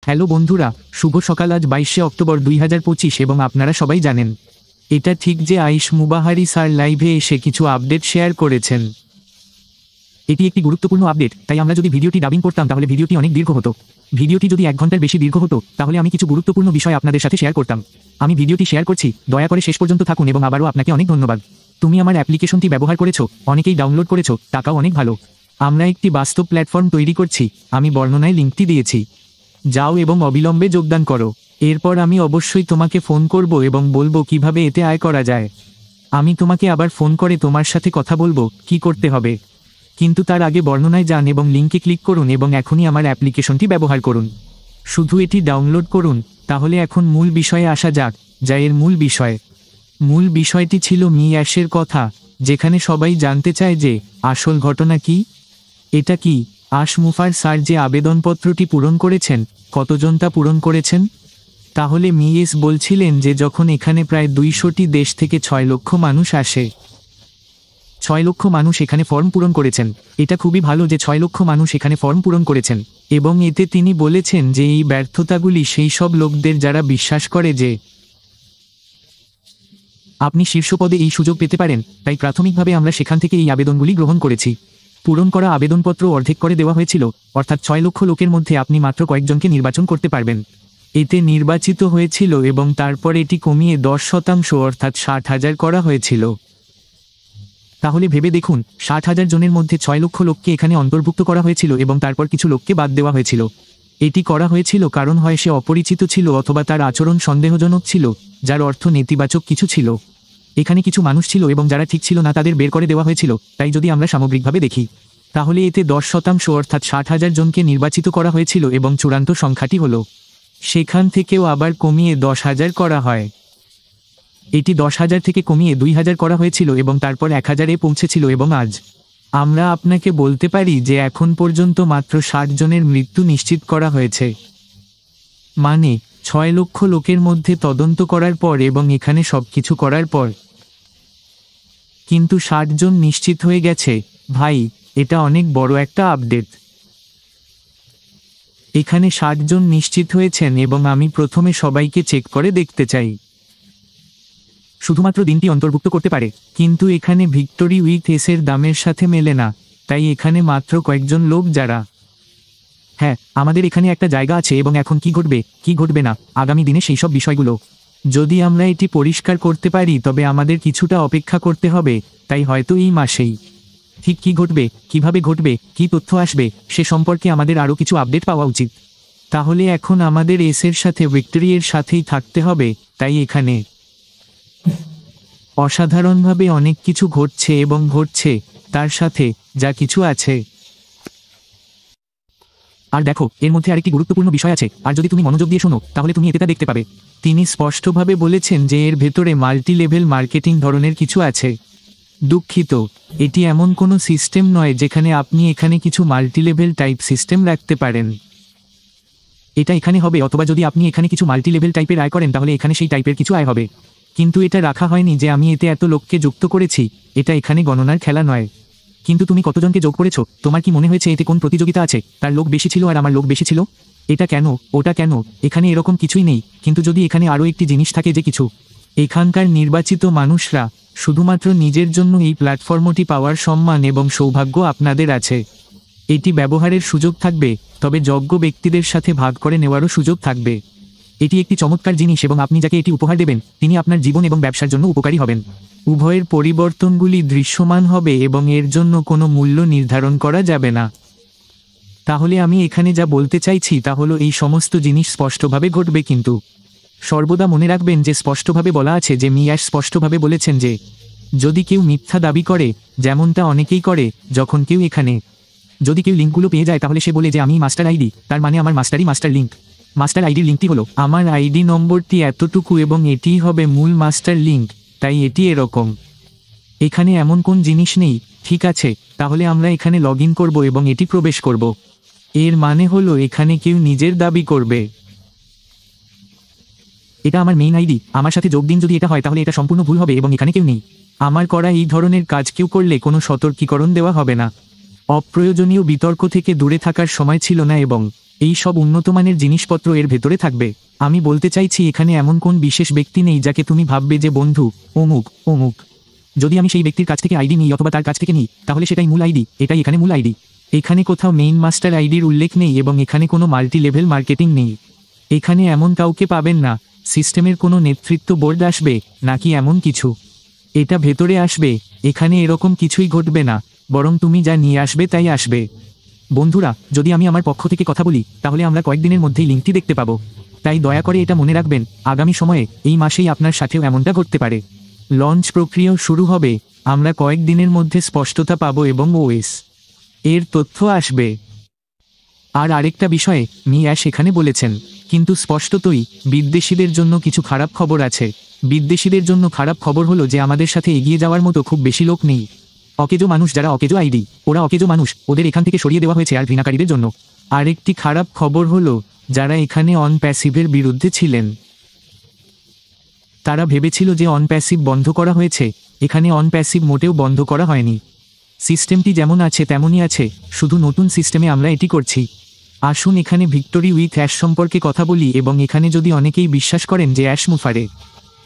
Hello বন্ধুরা, শুভ সকাল। আজ 22শে অক্টোবর 2025 এবং আপনারা সবাই জানেন এটা ঠিক যে আয়ুষ মুবাহারি স্যার লাইভে এসে কিছু আপডেট শেয়ার করেছেন। এটি একটি গুরুত্বপূর্ণ আপডেট, তাই আমরা যদি ভিডিওটি ডাবিং করতাম তাহলে ভিডিওটি অনেক দীর্ঘ হতো। ভিডিওটি যদি 1 ঘন্টার বেশি দীর্ঘ হতো তাহলে আমি কিছু গুরুত্বপূর্ণ বিষয় আপনাদের সাথে শেয়ার করতাম। আমি ভিডিওটি শেয়ার করছি, দয়া করে শেষ পর্যন্ত থাকুন এবং আবারও আপনাকে অনেক ধন্যবাদ। তুমি আমার অ্যাপ্লিকেশনটি ব্যবহার করেছো, অনেকেই ডাউনলোড করেছো, টাকাও অনেক ভালো। আমরা একটি বাস্তব প্ল্যাটফর্ম তৈরি করছি, আমি বর্ণনায় লিঙ্কটি দিয়েছি, যাও এবং অবিলম্বে যোগদান করো। এরপর আমি অবশ্যই তোমাকে ফোন করব এবং বলবো কিভাবে এতে আয় করা যায়। আমি তোমাকে আবার ফোন করে তোমার সাথে কথা বলবো কি করতে হবে, কিন্তু তার আগে বর্ণনায় যান এবং লিঙ্কে ক্লিক করুন এবং এখনই আমার অ্যাপ্লিকেশনটি ব্যবহার করুন। শুধু এটি ডাউনলোড করুন। তাহলে এখন মূল বিষয়ে আসা যাক, যা এর মূল বিষয়টি ছিল মি অ্যাশের কথা, যেখানে সবাই জানতে চায় যে আসল ঘটনা কি। এটা কি আশ মুফার স্যার যে আবেদনপত্রটি পূরণ করেছেন, কতজন তা পূরণ করেছেন? তাহলে মিএস বলছিলেন যে যখন এখানে প্রায় 200টি দেশ থেকে 6 লক্ষ মানুষ আসে, 6 লক্ষ মানুষ এখানে ফর্ম পূরণ করেছেন। এটা খুবই ভালো যে 6 লক্ষ মানুষ এখানে ফর্ম পূরণ করেছেন, এবং এতে তিনি বলেছেন যে এই ব্যর্থতাগুলি সেই সব লোকদের যারা বিশ্বাস করে যে আপনি শীর্ষপদে এই সুযোগ পেতে পারেন। তাই প্রাথমিকভাবে আমরা সেখান থেকে এই আবেদনগুলি গ্রহণ করেছি। পূরণ করা আবেদনপত্র অর্ধেক করে দেওয়া হয়েছিল, অর্থাৎ 6 লক্ষ লোকের মধ্যে আপনি মাত্র কয়েকজনকে নির্বাচন করতে পারবেন। এতে নির্বাচিত হয়েছিল এবং তারপর এটি কমিয়ে 10% অর্থাৎ 60,000 করা হয়েছিল। তাহলে ভেবে দেখুন, 60,000 জনের মধ্যে 6 লক্ষ লোককে এখানে অন্তর্ভুক্ত করা হয়েছিল এবং তারপর কিছু লোককে বাদ দেওয়া হয়েছিল। এটি করা হয়েছিল কারণ হয় সে অপরিচিত ছিল অথবা তার আচরণ সন্দেহজনক ছিল, যার অর্থ নেতিবাচক কিছু ছিল। এখানে কিছু মানুষ ছিল এবং যারা ঠিক ছিল না তাদের বের করে দেওয়া হয়েছিল। তাই যদি আমরা সামগ্রিকভাবে দেখি তাহলে এতে 10% অর্থাৎ 60,000 জনকে নির্বাচিত করা হয়েছিল এবং চূড়ান্ত সংখ্যাটি হলো সেখান থেকেও আবার কমিয়ে 10,000 করা হয়। এটি 10,000 থেকে কমিয়ে 2,000 করা হয়েছিল এবং তারপর 1,000-এ পৌঁছেছিল এবং আজ আমরা আপনাকে বলতে পারি যে এখন পর্যন্ত মাত্র 60 জনের মৃত্যু নিশ্চিত করা হয়েছে। মানে 6 লক্ষ লোকের মধ্যে তদন্ত করার পর এবং এখানে সবকিছু করার পর কিন্তু 60 জন নিশ্চিত হয়ে গেছে। ভাই, এটা অনেক বড় একটা আপডেট। এখানে 60 জন নিশ্চিত হয়েছেন এবং আমি প্রথমে সবাইকে চেক করে দেখতে চাই। শুধুমাত্র দিনটি অন্তর্ভুক্ত করতে পারে, কিন্তু এখানে ভিক্টোরি উইথ এসের দামের সাথে মেলে না। তাই এখানে মাত্র কয়েকজন লোক যারা হ্যাঁ, আমাদের এখানে একটা জায়গা আছে এবং এখন কি ঘটবে কি ঘটবে না আগামী দিনে সেই সব বিষয়গুলো যদি আমরা এটি পরিষ্কার করতে পারি তবে আমাদের কিছুটা অপেক্ষা করতে হবে। তাই হয়তো এই মাসেই ঠিক কি ঘটবে, কিভাবে ঘটবে, কি তথ্য আসবে সে সম্পর্কে আমাদের আরও কিছু আপডেট পাওয়া উচিত। তাহলে এখন আমাদের এসের সাথে ভিক্টোরিয়ার সাথেই থাকতে হবে। তাই এখানে অসাধারণভাবে অনেক কিছু ঘটছে এবং ঘটছে তার সাথে যা কিছু আছে। আর দেখো, এর মধ্যে আরেকটি গুরুত্বপূর্ণ বিষয় আছে, আর যদি তুমি মনোযোগ দিয়ে শোনো তাহলে তুমি এতে তা দেখতে পাবে। তিনি স্পষ্টভাবে বলেছেন যে এর ভেতরে মাল্টি লেভেল মার্কেটিং ধরনের কিছু আছে। দুঃখিত, এটি এমন কোনো সিস্টেম নয় যেখানে আপনি এখানে কিছু মাল্টিলেভেল টাইপ সিস্টেম রাখতে পারেন। এটা এখানে হবে, অথবা যদি আপনি এখানে কিছু মাল্টিলেভেল টাইপের আয় করেন তাহলে এখানে সেই টাইপের কিছু আয় হবে। কিন্তু এটা রাখা হয়নি যে আমি এতে এত লোককে যুক্ত করেছি। এটা এখানে গণনার খেলা নয়। কিন্তু তুমি কতজনকে যোগ করেছো? তোমার কি মনে হয়েছে এতে কোন প্রতিযোগিতা আছে? তার লোক বেশি ছিল আর আমার লোক বেশি ছিল? এটা কেন, ওটা কেন? এখানে এরকম কিছুই নেই। কিন্তু যদি এখানে আরও একটি জিনিস থাকে যে কিছু এখানকার নির্বাচিত মানুষরা শুধুমাত্র নিজের জন্য এই প্ল্যাটফর্মটি পাওয়ার সম্মান এবং সৌভাগ্য আপনাদের আছে। এটি ব্যবহারের সুযোগ থাকবে, তবে যোগ্য ব্যক্তিদের সাথে ভাগ করে নেওয়ারও সুযোগ থাকবে। এটি একটি চমৎকার জিনিস এবং আপনি যাকে এটি উপহার দেবেন তিনি আপনার জীবন এবং ব্যবসার জন্য উপকারী হবেন। উভয়ের পরিবর্তনগুলি দৃশ্যমান হবে এবং এর জন্য কোনো মূল্য নির্ধারণ করা যাবে না। তাহলে আমি এখানে যা বলতে চাইছি তা হলো এই সমস্ত জিনিস স্পষ্টভাবে ঘটবে, কিন্তু সর্বদা মনে রাখবেন যে স্পষ্টভাবে বলা আছে যে মি অ্যাশ স্পষ্টভাবে বলেছেন যে যদি কেউ মিথ্যা দাবি করে, যেমনটা অনেকেই করে, যখন কেউ এখানে যদি কেউ লিঙ্কগুলো পেয়ে যায় তাহলে সে বলে যে আমি মাস্টার আইডি, তার মানে আমার মাস্টারই মাস্টার লিঙ্ক। মাস্টার আইডির লিঙ্কটি হলো আমার আইডি নম্বরটি এতটুকু এবং এটিই হবে মূল মাস্টার লিঙ্ক। তাই এটি এরকম। এখানে এমন কোন জিনিস নেই, ঠিক আছে? তাহলে আমরা এখানে লগ ইন করবো এবং এটি প্রবেশ করব। এর মানে হলো এখানে কেউ নিজের দাবি করবে এটা আমার মেইন আইডি, আমার সাথে যোগ দিন। যদি এটা হয় তাহলে এটা সম্পূর্ণ ভুল হবে এবং এখানে কেউ নেই। আমার করা এই ধরনের কাজ কেউ করলে কোনো সতর্কীকরণ দেওয়া হবে না। অপ্রয়োজনীয় বিতর্ক থেকে দূরে থাকার সময় ছিল না এবং এই সব উন্নতমানের জিনিসপত্র এর ভেতরে থাকবে। আমি বলতে চাইছি এখানে এমন কোন বিশেষ ব্যক্তি নেই যাকে তুমি ভাববে যে বন্ধু অমুক অমুক। যদি আমি সেই ব্যক্তির কাছ থেকে আইডি নিই অথবা তার কাছ থেকে নিই, তাহলে সেটাই মূল আইডি, এটাই এখানে মূল আইডি। এখানে কোথাও মেইন মাস্টার আইডির উল্লেখ নেই এবং এখানে কোনো মাল্টি লেভেল মার্কেটিং নেই। এখানে এমন কাউকে পাবেন না। সিস্টেমের কোনো নেতৃত্ব বোর্ড আসবে নাকি এমন কিছু, এটা ভেতরে আসবে। এখানে এরকম কিছুই ঘটবে না, বরং তুমি যা নিয়ে আসবে তাই আসবে। বন্ধুরা, যদি আমি আমার পক্ষ থেকে কথা বলি, তাহলে আমরা কয়েকদিনের মধ্যেই লিঙ্কটি দেখতে পাবো। তাই দয়া করে এটা মনে রাখবেন, আগামী সময়ে এই মাসেই আপনার সাথেও এমনটা ঘটতে পারে। লঞ্চ প্রক্রিয়াও শুরু হবে, আমরা কয়েকদিনের মধ্যে স্পষ্টতা পাবো এবং ওএস এর তথ্য আসবে। আর আরেকটা বিষয়ে অ্যাশ এখানে বলেছেন, কিন্তু স্পষ্টতই বিদ্বেষীদের জন্য কিছু খারাপ খবর আছে। বিদ্বেষীদের জন্য খারাপ খবর হলো যে আমাদের সাথে এগিয়ে যাওয়ার মতো খুব বেশি লোক নেই। অকেজো মানুষ, যারা অকেজো আইডি, ওরা অকেজো মানুষ, ওদের এখান থেকে সরিয়ে দেওয়া হয়েছে আর ঘৃণাকারীদের জন্য। আরেকটি খারাপ খবর হলো যারা এখানে অন প্যাসিভের বিরুদ্ধে ছিলেন, তারা ভেবেছিল যে অন প্যাসিভ বন্ধ করা হয়েছে। এখানে অন প্যাসিভ মোটেও বন্ধ করা হয়নি। সিস্টেমটি যেমন আছে তেমনই আছে, শুধু নতুন সিস্টেমে আমরা এটি করছি। আসুন এখানে ভিক্টোরি উইথ অ্যাশ সম্পর্কে কথা বলি। এবং এখানে যদি অনেকেই বিশ্বাস করেন যে অ্যাশ মুফারে,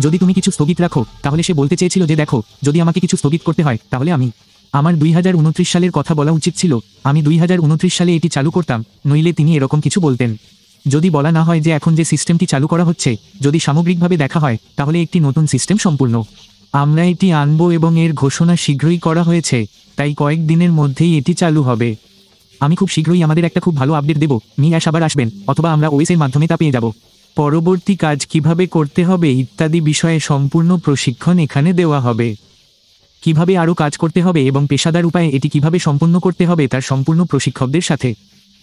যদি তুমি কিছু স্থগিত রাখো, তাহলে সে বলতে চেয়েছিল যে দেখো, যদি আমাকে কিছু স্থগিত করতে হয় তাহলে আমার 2029 সালের কথা বলা উচিত ছিল। আমি 2029 সালে এটি চালু করতাম, নইলে তিনি এরকম কিছু বলতেন। যদি বলা না হয় যে এখন যে সিস্টেমটি চালু করা হচ্ছে, যদি সামগ্রিকভাবে দেখা হয়, তাহলে একটি নতুন সিস্টেম সম্পূর্ণ আমরা এটি আনবো এবং এর ঘোষণা শীঘ্রই করা হয়েছে। তাই কয়েকদিনের মধ্যেই এটি চালু হবে। আমি খুব শীঘ্রই আমাদের একটা খুব ভালো আপডেট দেব। অ্যাশ আবার আসবেন, অথবা আমরা ওএস এর মাধ্যমে তা পেয়ে যাব। পরবর্তী কাজ কিভাবে করতে হবে ইত্যাদি বিষয়ে সম্পূর্ণ প্রশিক্ষণ এখানে দেওয়া হবে। কিভাবে আরও কাজ করতে হবে এবং পেশাদার উপায়ে এটি কিভাবে সম্পন্ন করতে হবে তার সম্পূর্ণ প্রশিক্ষকদের সাথে।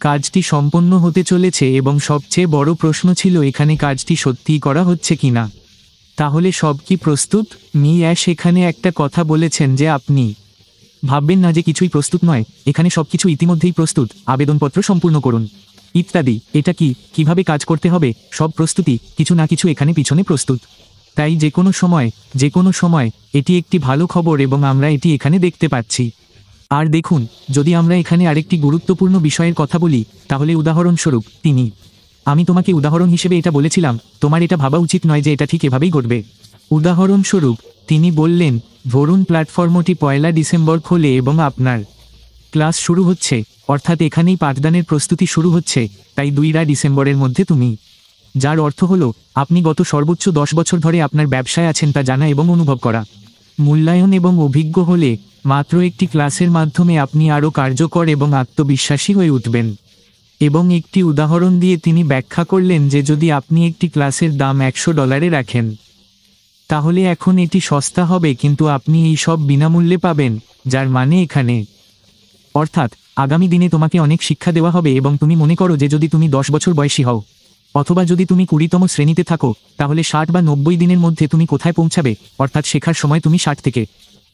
কাজটি সম্পন্ন হতে চলেছে এবং সবচেয়ে বড় প্রশ্ন ছিল এখানে কাজটি সত্যিই করা হচ্ছে কিনা। তাহলে সব কি প্রস্তুত? অ্যাশ এখানে একটা কথা বলেছেন যে আপনি ভাববেন না যে কিছুই প্রস্তুত নয়, এখানে সবকিছু ইতিমধ্যেই প্রস্তুত, আবেদনপত্র সম্পূর্ণ করুন ইত্যাদি। এটা কি, কিভাবে কাজ করতে হবে, সব প্রস্তুতি, কিছু না কিছু এখানে পিছনে প্রস্তুত। তাই যে কোনো সময় এটি একটি ভালো খবর এবং আমরা এটি এখানে দেখতে পাচ্ছি। আর দেখুন, যদি আমরা এখানে আরেকটি গুরুত্বপূর্ণ বিষয়ের কথা বলি, তাহলে উদাহরণস্বরূপ আমি তোমাকে উদাহরণ হিসেবে এটা বলেছিলাম, তোমার এটা ভাবা উচিত নয় যে এটা ঠিক এভাবেই ঘটবে। উদাহরণস্বরূপ তিনি বললেন, ধরুন প্ল্যাটফর্মটি 1 ডিসেম্বর খোলে এবং আপনার ক্লাস শুরু হচ্ছে, অর্থাৎ এখানেই পাঠদানের প্রস্তুতি শুরু হচ্ছে। তাই 2 ডিসেম্বরের মধ্যে তুমি, যার অর্থ হলো আপনি গত সর্বোচ্চ 10 বছর ধরে আপনার ব্যবসায় আছেন তা জানা এবং অনুভব করা। মূল্যায়ন এবং অভিজ্ঞ হলে মাত্র একটি ক্লাসের মাধ্যমে আপনি আরও কার্যকর এবং আত্মবিশ্বাসী হয়ে উঠবেন। এবং একটি উদাহরণ দিয়ে তিনি ব্যাখ্যা করলেন যে যদি আপনি একটি ক্লাসের দাম $100 রাখেন, তাহলে এখন এটি সস্তা হবে, কিন্তু আপনি এই সব বিনামূল্যে পাবেন, যার মানে এখানে অর্থাৎ আগামী দিনে তোমাকে অনেক শিক্ষা দেওয়া হবে। এবং তুমি মনে করো যে যদি তুমি 10 বছর বয়সী হও, অথবা যদি তুমি 20তম শ্রেণীতে থাকো, তাহলে 60 বা 90 দিনের মধ্যে তুমি কোথায় পৌঁছাবে, অর্থাৎ শেখার সময় তুমি 60 থেকে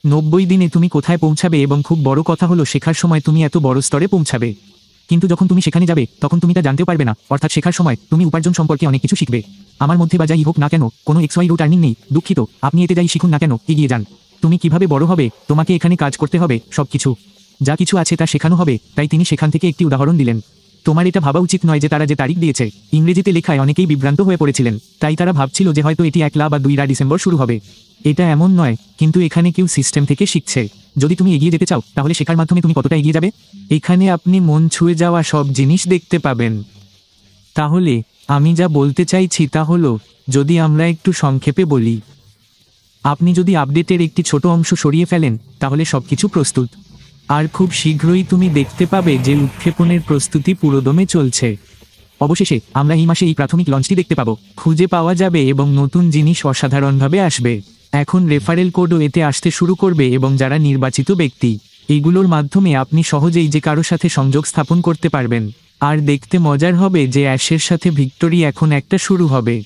90 দিনে তুমি কোথায় পৌঁছাবে। এবং খুব বড় কথা হলো শেখার সময় তুমি এত বড় স্তরে পৌঁছাবে, কিন্তু যখন তুমি সেখানে যাবে তখন তুমি তা জানতেও পারবে না। অর্থাৎ শেখার সময় তুমি উপার্জন সম্পর্কে অনেক কিছু শিখবে। আমার মধ্যে বা যাই হোক না কেন, কোনো XY রুট আর্নিং নেই, দুঃখিত, আপনি এতে যাই শিখুন না কেন, এগিয়ে যান। তুমি কিভাবে বড় হবে, তোমাকে এখানে কাজ করতে হবে, সবকিছু যা কিছু আছে তা শেখানো হবে। তাই তিনি সেখান থেকে একটি উদাহরণ দিলেন। তোমার এটা ভাবা উচিত নয় যে তারা যে তারিখ দিয়েছে ইংরেজিতে লেখায় অনেকেই বিভ্রান্ত হয়ে পড়েছিলেন, তাই তারা ভাবছিল যে হয়তো এটি 1 বা 2 ডিসেম্বর শুরু হবে। এটা এমন নয়, কিন্তু এখানে কেউ সিস্টেম থেকে শিখছে। যদি তুমি এগিয়ে যেতে চাও, তাহলে শেখার মাধ্যমে তুমি কতটা এগিয়ে যাবে, এখানে আপনি মন ছুঁয়ে যাওয়া সব জিনিস দেখতে পাবেন। তাহলে আমি যা বলতে চাইছি তা হলো, যদি আমরা একটু সংক্ষেপে বলি, আপনি যদি আপডেটের একটি ছোট অংশ সরিয়ে ফেলেন, তাহলে সবকিছু প্রস্তুত। আর খুব শীঘ্রই তুমি দেখতে পাবে যে উৎক্ষেপণের প্রস্তুতি পুরোদমে চলছে। অবশেষে আমরা এই মাসে এই প্রাথমিক লঞ্চটি দেখতে পাবো, খুঁজে পাওয়া যাবে এবং নতুন জিনিস অসাধারণভাবে আসবে। এখন রেফারেল কোডও এতে আসতে শুরু করবে এবং যারা নির্বাচিত ব্যক্তি, এগুলোর মাধ্যমে আপনি সহজেই যে কারো সাথে সংযোগ স্থাপন করতে পারবেন। আর দেখতে মজার হবে যে অ্যাশের সাথে ভিক্টোরি এখন একটা শুরু হবে,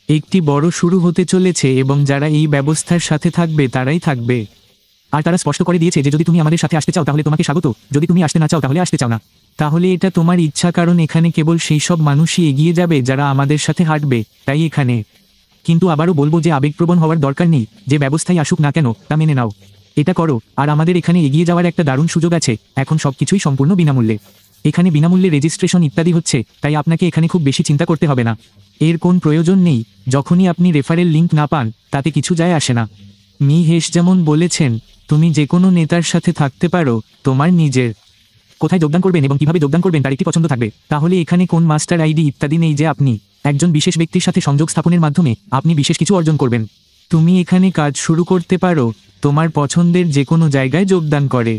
একটি বড় শুরু হতে চলেছে এবং যারা এই ব্যবস্থার সাথে থাকবে তারাই থাকবে। আর তারা স্পষ্ট করে দিয়েছে যে যদি তুমি আমাদের সাথে আসতে চাও তাহলে তোমাকে স্বাগত, যদি তুমি আসতে না চাও তাহলে আসতে চাও না, তাহলে এটা তোমার ইচ্ছা, কারণ এখানে কেবল সেই সব মানুষই এগিয়ে যাবে যারা আমাদের সাথে হাঁটবে। তাই এখানে কিন্তু আবারও বলবো যে আবেগপ্রবণ হওয়ার দরকার নেই। যে ব্যবস্থাই আসুক না কেন তা মেনে নাও, এটা করো। আর আমাদের এখানে এগিয়ে যাওয়ার একটা দারুণ সুযোগ আছে, এখন সবকিছুই সম্পূর্ণ বিনামূল্যে। এখানে বিনামূল্যে রেজিস্ট্রেশন ইত্যাদি হচ্ছে, তাই আপনাকে এখানে খুব বেশি চিন্তা করতে হবে না। এর কোন প্রয়োজন নেই। যখনই আপনি রেফারেল লিঙ্ক না পান তাতে কিছু যায় আসে না। মি হেশ যেমন বলেছেন, তুমি যে কোনো নেতার সাথে থাকতে পারো, তোমার নিজের কোথায় যোগদান করবেন এবং কিভাবে যোগদান করবেন তার একটি পছন্দ থাকবে। তাহলে এখানে কোন মাস্টার আইডি ইত্যাদি নেই যে আপনি একজন বিশেষ ব্যক্তির সাথে সংযোগ স্থাপনের মাধ্যমে আপনি বিশেষ কিছু অর্জন করবেন। তুমি এখানে কাজ শুরু করতে পারো তোমার পছন্দের যে কোনো জায়গায় যোগদান করে।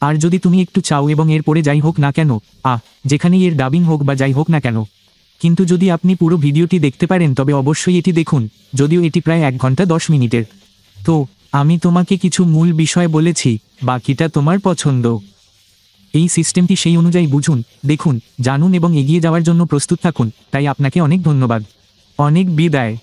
আর যদি তুমি একটু চাও এবং এর পরে যাই হোক না কেন, যেখানেই এর ডাবিং হোক বা যাই হোক না কেন, কিন্তু যদি আপনি পুরো ভিডিওটি দেখতে পারেন তবে অবশ্যই এটি দেখুন, যদিও এটি প্রায় 1 ঘন্টা 10 মিনিটের। তো আমি তোমাকে কিছু মূল বিষয় বলেছি, বাকিটা তোমার পছন্দ। এই সিস্টেমটি সেই অনুযায়ী বুঝুন, দেখুন, জানুন এবং এগিয়ে যাওয়ার জন্য প্রস্তুত থাকুন। তাই আপনাকে অনেক ধন্যবাদ। অনেক বিদায়।